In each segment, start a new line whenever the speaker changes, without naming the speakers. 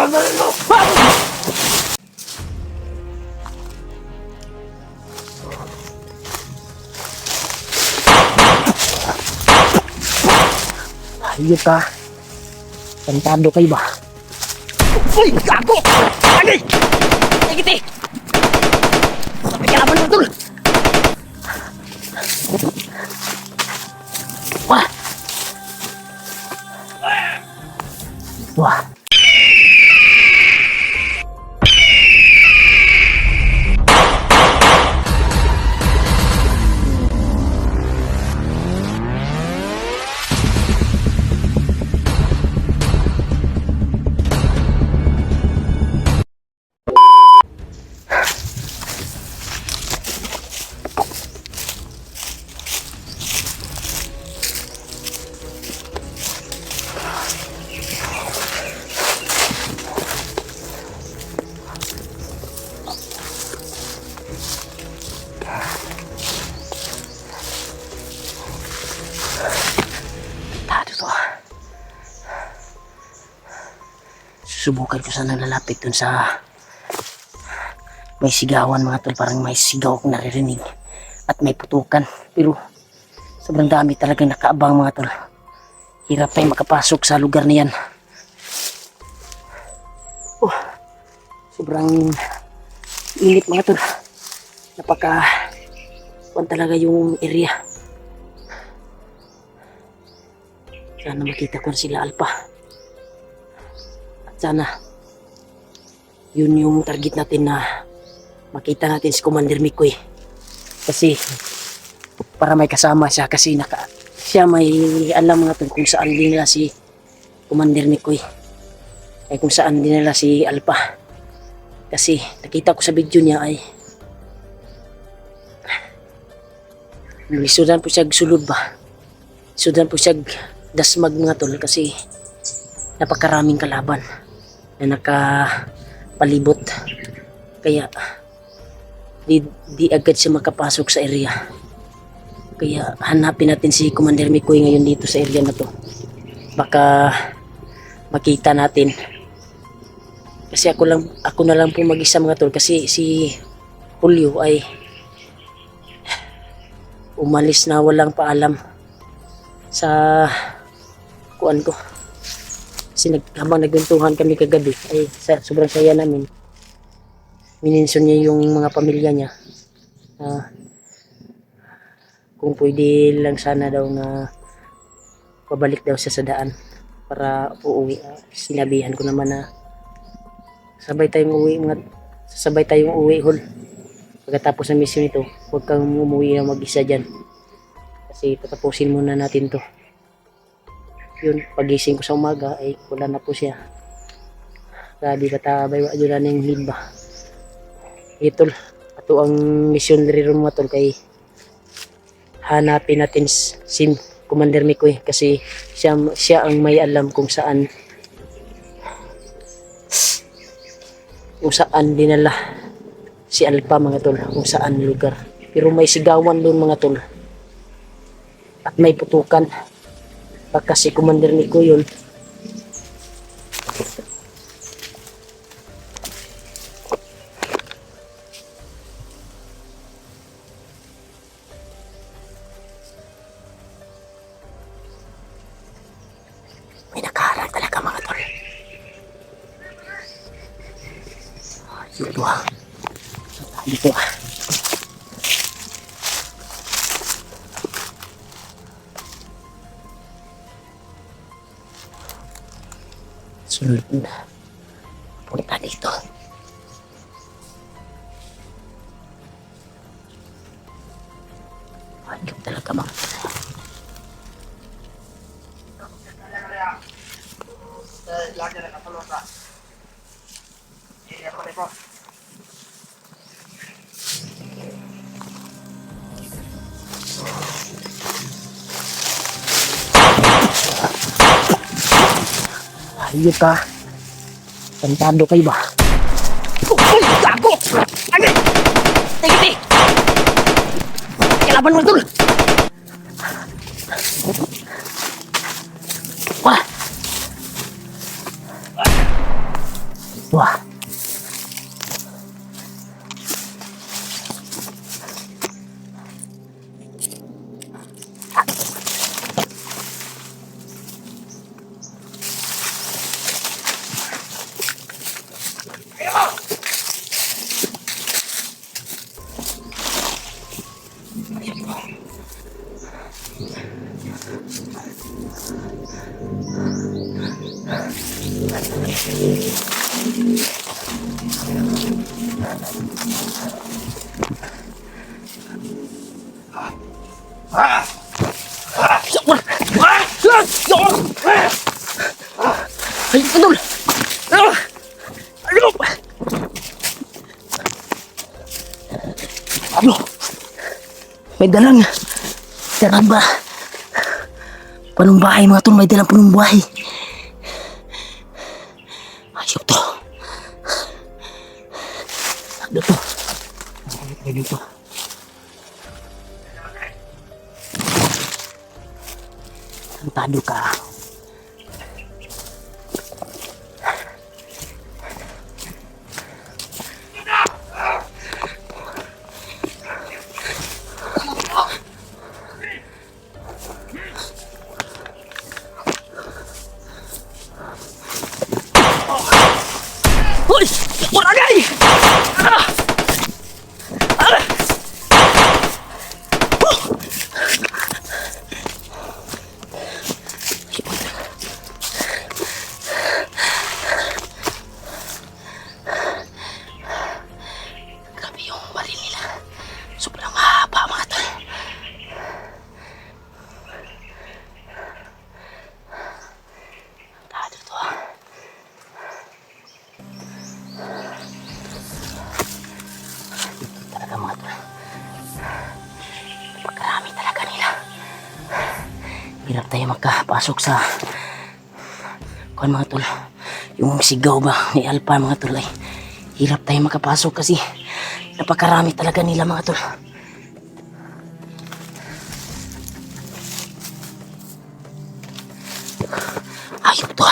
Ayun ka. Tantado kayo ba? Uy! Gago! Agay! Agiti! Sabay kalaban mo, tol! Wah! Wah! Subukan ko sana lalapit dun sa may sigawan mga tol, parang may sigaw akong naririnig at may putukan, pero sobrang dami talagang nakaabang mga tol. Hirap tayong makapasok sa lugar na yan. Sobrang init mga tol, napaka talaga yung area. Sana makita ko sila Alpha. Sana yun yung target natin, na makita natin si Commander Mikoy, kasi para may kasama siya, kasi siya may alam nga kung saan din nila si Commander Mikoy ay kung saan din nila si Alpha, kasi nakita ko sa video niya ay sudan po siya sulod ba, sudan po siya dasmag mga tol, kasi napakaraming kalaban na nakapalibot, kaya di agad siya makapasok sa area. Kaya hanapin natin si Commander Mikoy ngayon dito sa area na to, baka makita natin, kasi ako na lang po mag-isa mga tol, kasi si Julio ay umalis na walang paalam sa kuan ko. Kasi habang nagkwentuhan kami kagabi ay sobrang saya namin. Mininson niya yung mga pamilya niya. Kung pwede lang sana daw na pabalik daw siya sa daan para uuwi. Sinabihan ko naman na sasabay tayong uwi hol. Pagkatapos ng mission ito, huwag kang umuwi na mag-isa dyan. Kasi tatapusin muna natin to. Yun, pagising ko sa umaga ay wala na po siya. Grabe katabay wa yun na yung lead ba. Itol, ato ang mission rin mga tol, kay hanapin natin si Commander Mikoy, kasi siya ang may alam kung saan dinala si Alpha mga tol, kung saan lugar. Pero may sigawan doon mga tol at may putukan. Baka si Commander Mikoy yun. May nakaharang talaga mga tol. Dito dito sunod na punta dito. Ayun talaga mga ayun ka. Tantado kayo ba? Uy! Gago! Agay! Tigiti! Kalaban mo tol! Wah! Wah. Ay, Idol! Ayun! Pablo! May dalang ba? Panumbahay mga tol, may dalang panumbahay. Ayop to. Ano to? Ay, dito. Tantado ka. Hoy! Wala gay! Grabe yung baril nila. Sobrang mahaba mga tol. Tado to. Talaga mga tol. Pagkarami talaga nila. Hirap tayo magkapasok sa kuan mga tol. Yung sigaw ba ni Alpha mga tol ay hirap tayo makapasok kasi napakarami talaga nila mga tol. Ayop to.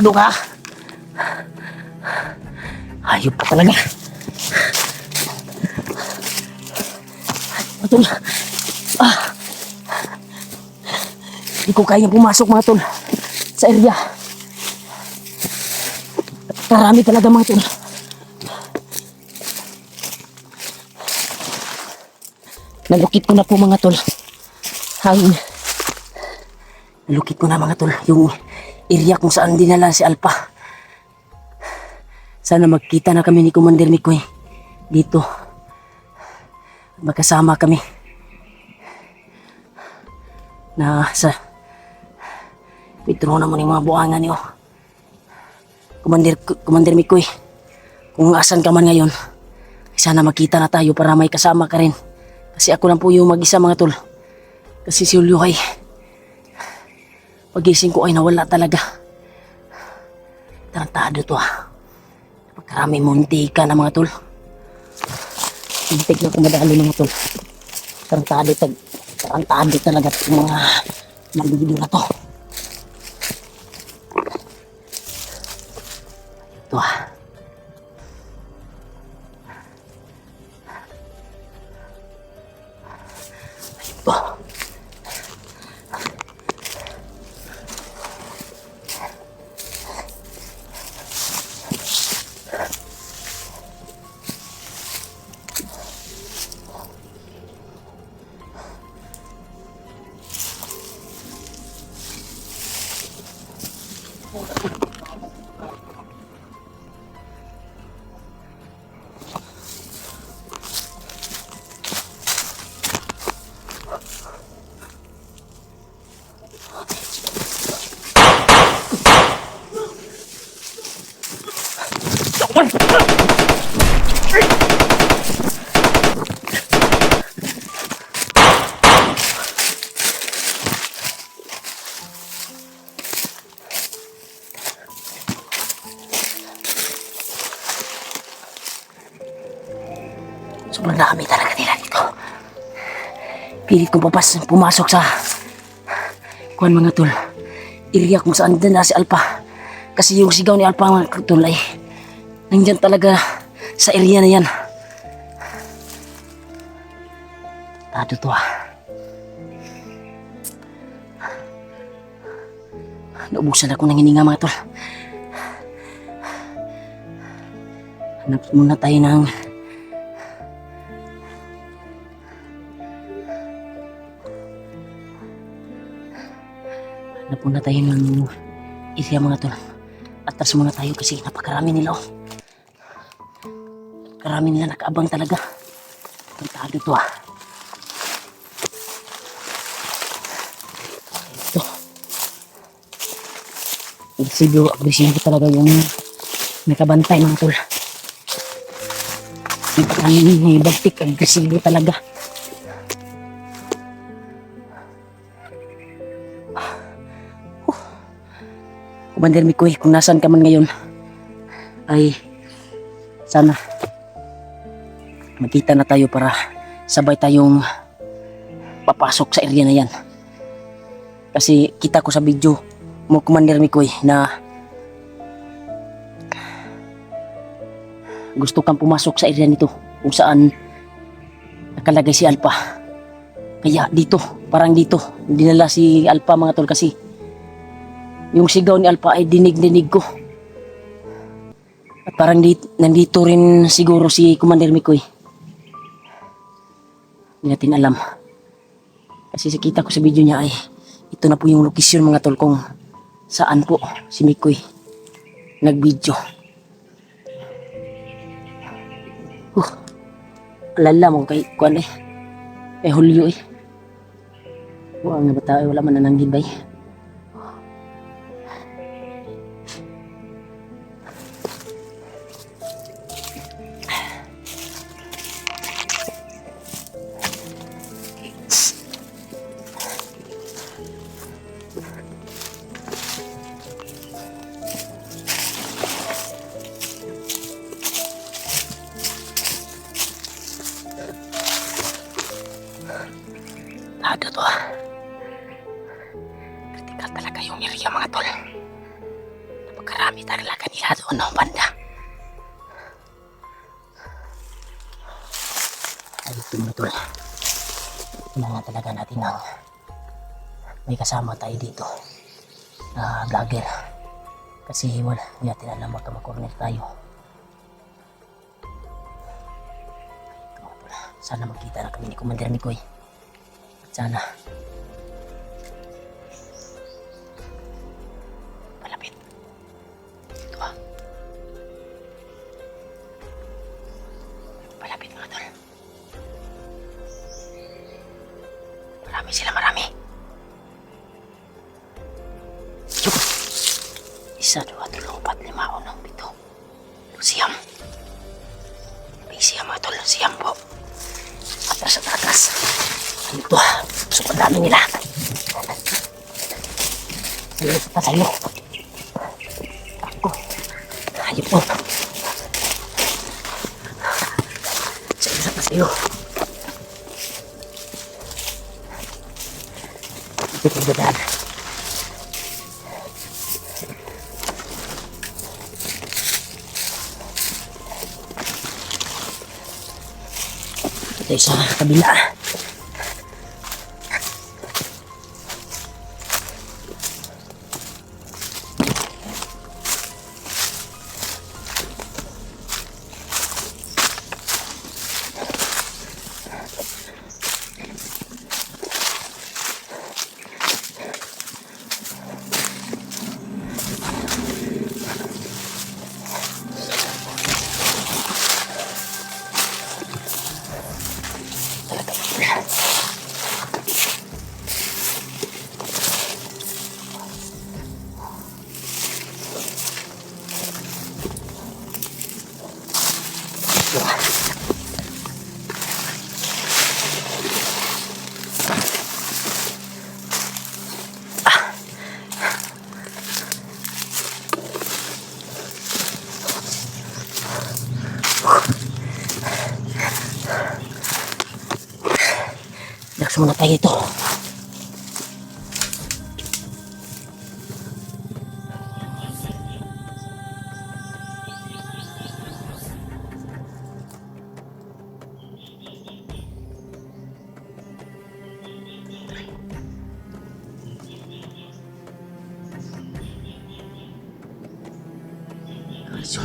Ano ka? Ayop ka talaga. Mga tol. Hindi ko kaya pumasok mga tol sa area. Karami talaga mga tol. Nalukit ko na po mga tol. Hangin. Nalukit ko na mga tol yung area kung saan dinala si Alpha. Sana magkita na kami ni Commander Mikoy dito. Magkasama kami na sa Petro na mo ng mga buangan niyo. Commander Mikoy, kung asan ka man ngayon, sana magkita na tayo para may kasama ka rin. Kasi ako lang po yung mag-isa mga tol. Kasi si Julio ay pagising ko ay nawala talaga. Tarantado to Pagkarami munti ka na mga tol. Muntik na kumadali mga tol. Tarantado talaga itong mga magbibigyo na to. Ito Ito. Sobrang dami talaga nila dito. Pilit kong pumasok sa kuan mga tol. Area kung saan din na si Alpha. Kasi yung sigaw ni Alpha mga tol ay nandyan talaga sa area na yan. Tado to ah. Naubusan ako ng hininga mga tol. Hanap muna tayo ng area mga tol. Atras muna tayo kasi napakarami nila oh. Karami nila nakaabang talaga. Tado to ah. Ito. Agresibo talaga yung nakabantay mga tol. May bagtik, agresibo talaga. Commander Mikoy, kung nasan ka man ngayon, ay sana magkita na tayo para sabay tayong papasok sa area na yan. Kasi kita ko sa video mo, Commander Mikoy, na gusto kang pumasok sa area nito kung saan nakalagay si Alpha. Kaya dito, parang dito, dinala si Alpha mga tol kasi yung sigaw ni Alpha ay dinig-dinig ko. At parang nandito rin siguro si Commander Mikoy. Hindi natin alam. Kasi kita ko sa video niya ay ito na po yung location mga tol kung saan po si Mikoy nag-video. Alala mo kay kuan eh. Hulyo eh. Buang nga bata wala man nananggid bay. Ada to ah. Kritikal talaga yung area mga tol. Napakarami talaga nila doon ng banda. Ay ito mga tol. Kailangan talaga natin ng may kasama tayo dito na vlogger. Kasi wala, hindi natin alam magkamakorner tayo. Ito mga tol. Sana magkita na kami ni Commander Mikoy. Sana palapit. Ito ah. Palapit mga tol. Marami sila, marami. Yup. 1, 2, 3, 4, 5, 6, 7, 8 siyam. May siyam mga tol, siyam po. Atras at atras. Ito, super dami nila. Ayun pa tayo. Ako. Ayun po. Sa isa pa sa'yo. Ito po dadaan. Ito sa kabila. Relax muna tayo ito. So,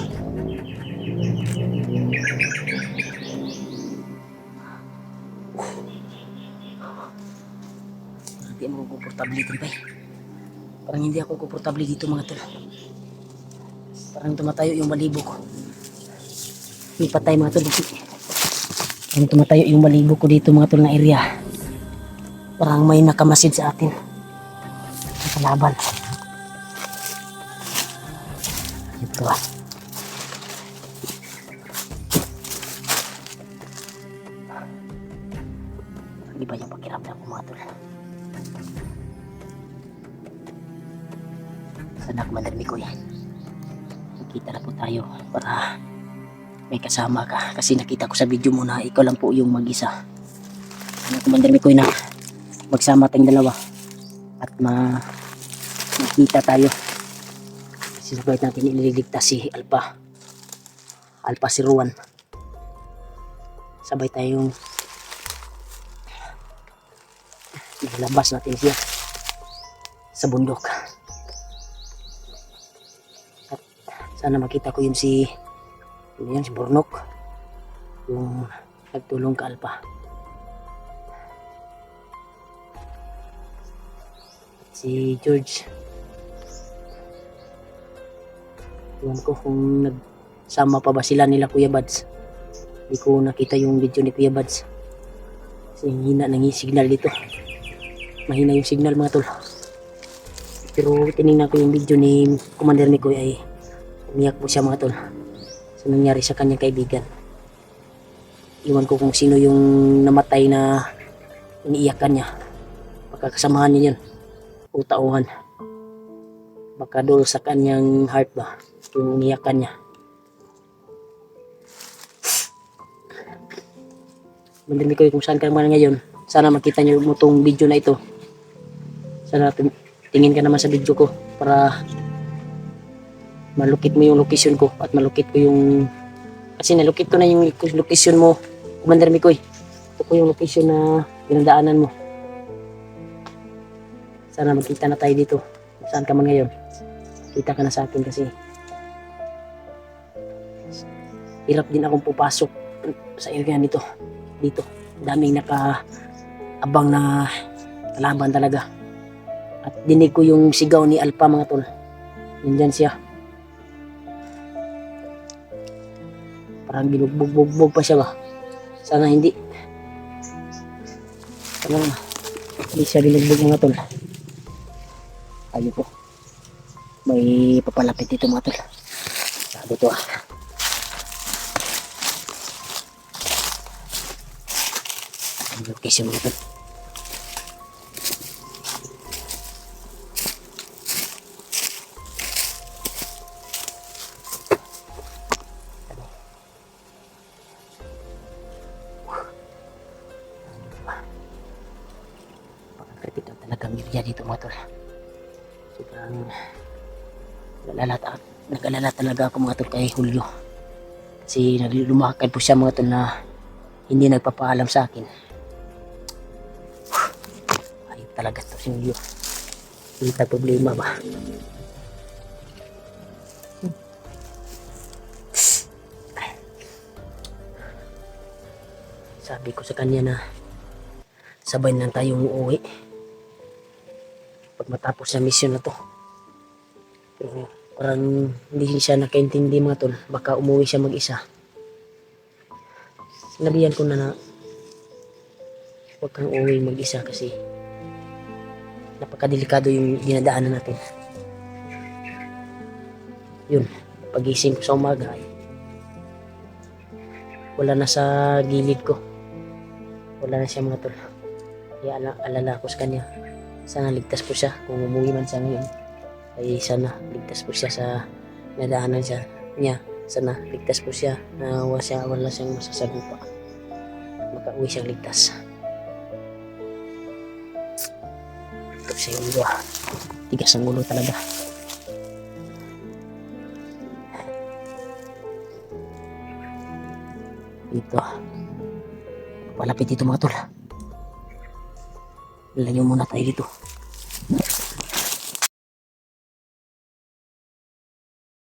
hindi mo komportable dito pa eh. Parang hindi ako komportable dito mga tol. Parang tumatayo yung balibo ko. May patay mga tol. Parang tumatayo yung balibo ko dito mga tol na area. Parang may nakamasid sa atin. Sa kalaban. Ito ah. Iba yung pakiramdam ko mga tol. Sana Commander Mikoy, nakita na po tayo para may kasama ka. Kasi nakita ko sa video mo na ikaw lang po yung mag-isa. Sana Commander Mikoy na magsama tayong dalawa at makita tayo. Kasi sabay natin ililigtas si Alpha si Ruan. Sabay tayong ilabas natin siya sa bundok. At sana makita ko yun si Bornok, yung nagtulong ka Alpha. At si George, iwan ko kung nagsama pa ba sila nila Kuya Bads. Hindi ko nakita yung video ni Kuya Bads kasi hina ng signal dito. Mahina yung signal mga tol. Pero tinignan ko yung video ni Commander Mikoy ay umiyak po siya mga tol sa nangyari sa kanyang kaibigan. Iwan ko kung sino yung namatay na iniiyakan niya. Baka kasamahan niya yun o tauhan. Baka doon sa kanyang heart ba yung iniiyakan niya. Commander Mikoy, kung saan ka man ngayon, sana makita niyo mo tong video na ito. Sana tingin ka naman sa video ko para malukit mo yung location ko at malukit ko yung, kasi nalukit ko na yung location mo Commander Mikoy. Ito ko yung location na pinagdaanan mo. Sana magkita na tayo dito. Saan ka man ngayon, kita ka na sa akin kasi hirap din akong pupasok sa area nito. Dito daming nakaabang na kalaban talaga. At dinig ko yung sigaw ni Alpha mga tol. Nandyan siya. Parang binugbog pa siya ba. Sana hindi. Sana hindi siya binugbog mga tol. Ayun po. May papalapit dito mga tol. Sabi to ah. Ang location mga tol. Pakakritik talaga mirya dito mga tol. Sobrang nag-alala talaga ako mga tol kay Julio. Kasi lumakad po siya mga tol na hindi nagpapaalam sa akin. Ayun talaga to si Julio. Hindi tayo problema ba? Sabi ko sa kanya na sabay na tayong uuwi pag matapos sa mission na to. Pero parang hindi siya nakaintindi mga tol. Baka umuwi siya mag-isa. Sinabihan ko na huwag kang uuwi mag-isa kasi napakadelikado yung dinadaanan natin. Yun, pagising ko sa umaga ay wala na sa gilid ko. Wala na siya mga tol. Kaya alala ko sa kanya. Sana ligtas po siya. Kung umuwi man siya ngayon ay sana ligtas po siya sa nadaanan niya. Sana ligtas po siya na wala siyang masasagupa. Makauwi siyang ligtas. sakit sa ulo ah. Tigas ang ulo talaga. Dito. Palapit dito mga tol. Lalayo muna tayo dito.